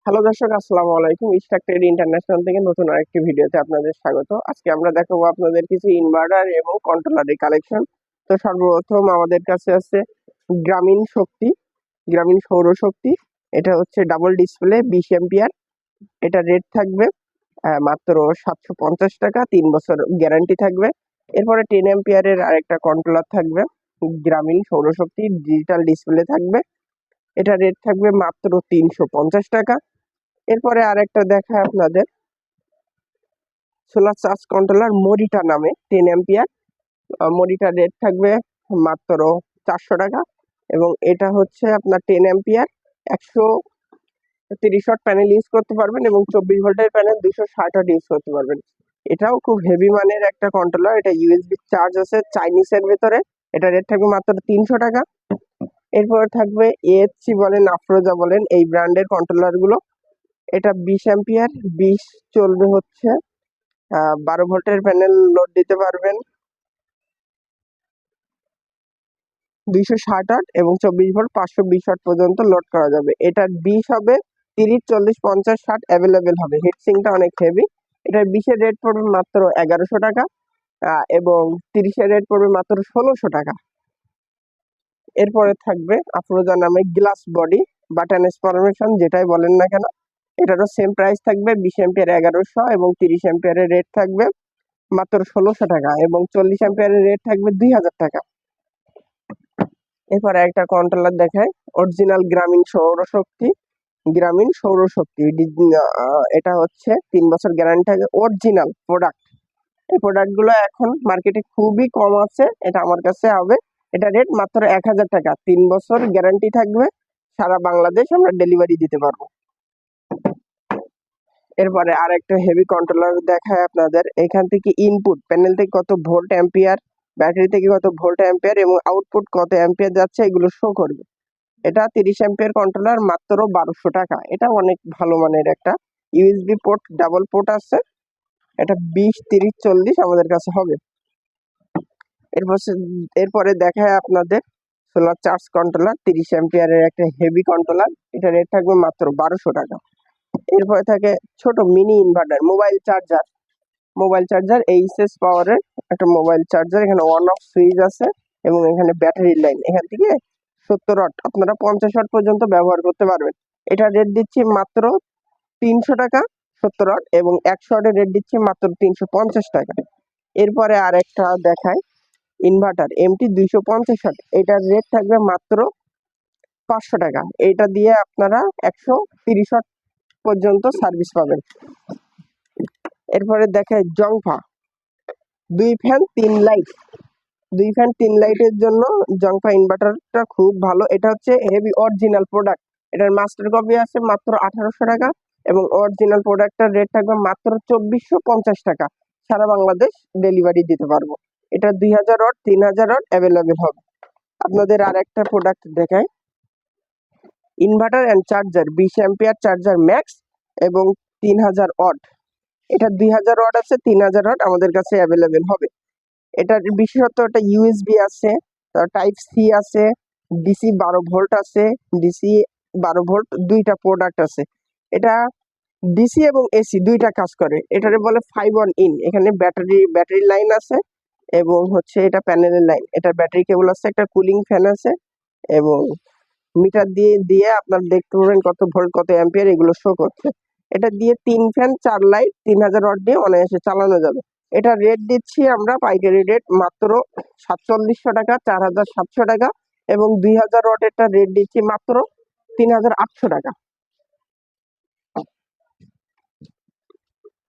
Hello দর্শক, আসসালামু আলাইকুম। ইশরাক ট্রেড ইন্টারন্যাশনাল থেকে নতুন আরেকটি ভিডিওতে আপনাদের স্বাগত। আজকে আমরা দেখাবো আপনাদের কিছু ইনভার্টার এবং কন্ট্রোলারের কালেকশন। তো সর্বপ্রথম আমাদের কাছে আছে গ্রামীণ শক্তি, গ্রামীণ সৌরশক্তি। এটা হচ্ছে ডাবল ডিসপ্লে 20 এম্পিয়ার। এটা রেট থাকবে মাত্র 750 টাকা, 3 বছর গ্যারান্টি থাকবে। এরপরে 10 এম্পিয়ারের আরেকটা কন্ট্রোলার থাকবে, গ্রামীণ সৌরশক্তি, ডিজিটাল ডিসপ্লে থাকবে। এটা রেট থাকবে মাত্র 350 টাকা। এরপরে আরেকটা দেখায় আপনাদের সোলার চার্জ কন্ট্রোলার মরিটা নামে 10 এম্পিয়ার। মরিটার রেট থাকবে মাত্র 400 টাকা এবং এটা হচ্ছে আপনার 10 এম্পিয়ার, 130 ওয়াট প্যানেল ইউজ করতে পারবেন এবং 24 ভোল্টের প্যানেল 260 ওয়াট ইউজ করতে পারবেন। এটাও খুব হেভি মানের একটা কন্ট্রোলার। এটা ইউএসবি চার্জ আছে চাইনিজের ভেতরে। এটা রেট থাকবে মাত্র 300 টাকা। এরপরে থাকবে এএচসি বলেন, আফরোজা বলেন, এই ব্র্যান্ডের কন্ট্রোলার গুলো। এটা 20 এম্পিয়ার, 20 চলবে হচ্ছে 12 ভোল্টের প্যানেল লোড দিতে পারবেন 260 ওয়াট এবং 24 ভোল্ট 520 ওয়াট পর্যন্ত লোড করা যাবে। এটার 20 হবে 30, 40, 50, 60 অ্যাভেলেবেল হবে। হিটসিংটা অনেক হেভি। এটার 20 এর রেট পড়বে মাত্র 1100 টাকা এবং 30 এর রেট পড়বে মাত্র 1600 টাকা। এরপরে থাকবে আফরোজা নামে গ্লাস বডি বা ট্রান্সফরমেশন, যেটাই বলেন না কেন, এটারও সেম প্রাইস থাকবে। 20 এম্পিয়ার 1100 এবং 30 এম্পিয়ারের রেট থাকবে মাত্র 1600 টাকা এবং 40 এম্পিয়ারের রেট থাকবে 2000 টাকা। এরপরে একটা কন্ট্রোলার দেখায়, অরিজিনাল গ্রামীণ সৌরশক্তি। গ্রামীণ সৌরশক্তি এটা হচ্ছে 3 বছর গ্যারান্টি থাকে, অরিজিনাল প্রোডাক্ট। এই প্রোডাক্ট গুলো এখন মার্কেটে খুবই কম আছে, এটা আমার কাছে হবে। এটা রেট মাত্র 1000 টাকা, 3 বছর গ্যারান্টি থাকবে, সারা বাংলাদেশ আমরা ডেলিভারি দিতে পারবো। এরপরে আরেকটা হেভি কন্ট্রোলার দেখায় আপনাদের। এখান থেকে ইনপুট প্যানেল থেকে কত ভোল্ট অ্যাম্পিয়ার, ব্যাটারি থেকে কত ভোল্ট অ্যাম্পিয়ার এবং আউটপুট কত অ্যাম্পিয়ার যাচ্ছে এগুলো শো করবে। এটা 30 অ্যাম্পিয়ার কন্ট্রোলার, মাত্র 1200 টাকা। এটা অনেক ভালো মানের একটা ইউএসবি পোর্ট, ডাবল পোর্ট আছে। এটা 20, 30, 40 আমাদের কাছে হবে। এরপর এরপরে দেখায় আপনাদের সোলার চার্জ কন্ট্রোলার 30 অ্যাম্পিয়ারের একটা হেভি কন্ট্রোলার। এটা রেট থাকবে মাত্র 1200 টাকা। এরপরে থাকে ছোট mini inverter, mobile charger HS পাওয়ারের একটা মোবাইল চার্জার। এখানে অন অফ সুইচ আছে এবং এখানে ব্যাটারি লাইন। এখান থেকে 70 ওয়াট, আপনারা 50 ওয়াট পর্যন্ত ব্যবহার করতে পারবেন। এটা রেট দিচ্ছি মাত্র 300 টাকা 70 ওয়াট এবং 100 ওয়াটের রেট দিচ্ছি মাত্র 350 টাকা। এরপরে আরেকটা দেখায় ইনভার্টার এমটি 250 ওয়াট। এটার রেট থাকবে মাত্র 500 টাকা। এটা দিয়ে আপনারা 130 ওয়াট পর্যন্ত সার্ভিস পাবেন। এরপরে দেখায় জংফা 2 ফ্যান 3 লাইট। 2 ফ্যান 3 লাইটের জন্য জংফা ইনভার্টারটা খুব ভালো। এটা হচ্ছে হেভি অরিজিনাল প্রোডাক্ট। এটার মাস্টার কপি আছে মাত্র 1800 টাকা এবং অরিজিনাল প্রোডাক্টটার রেট থাকবে মাত্র 2450 টাকা। সারা বাংলাদেশ ডেলিভারি দিতে পারবো। এটা 2000 ওয়াট 3000 ওয়াট অ্যাভেলেবেল হবে। আপনাদের আর একটা প্রোডাক্ট দেখায়, inverter and charger 20 ampere charger max এবং 3000 ওয়াট। এটা 2000 ওয়াট আছে, 3000 ওয়াট আমাদের কাছে অ্যাভেলেবেল হবে। এটার বিশেষত একটা ইউএসবি আছে, টাইপ সি আছে, ডিসি 12 ভোল্ট আছে, ডিসি 12 ভোল্ট দুইটা প্রোডাক্ট আছে। এটা ডিসি এবং এসি দুইটা কাজ করে। এটারে বলে 5 ইন। এখানে ব্যাটারি লাইন আছে এবং হচ্ছে এটা প্যানেলের লাইন। এটা ব্যাটারি কেবল আছে, একটা কুলিং ফ্যান আছে এবং মিটার দিয়ে দিয়ে আপনার দেখতে পাবেন কত ভোল্ট কত অ্যাম্পিয়ার এগুলো শো করছে। এটা দিয়ে 3 ফ্যান 4 লাইট 3000 ওয়াট দিয়ে অনায়াসে চালানো যাবে। এটা রেট দিচ্ছি আমরা পাইকারি রেট মাত্র 4700 টাকা, 4700 টাকা এবং 2000 ওয়াটেরটা রেট দিচ্ছি মাত্র 3800 টাকা।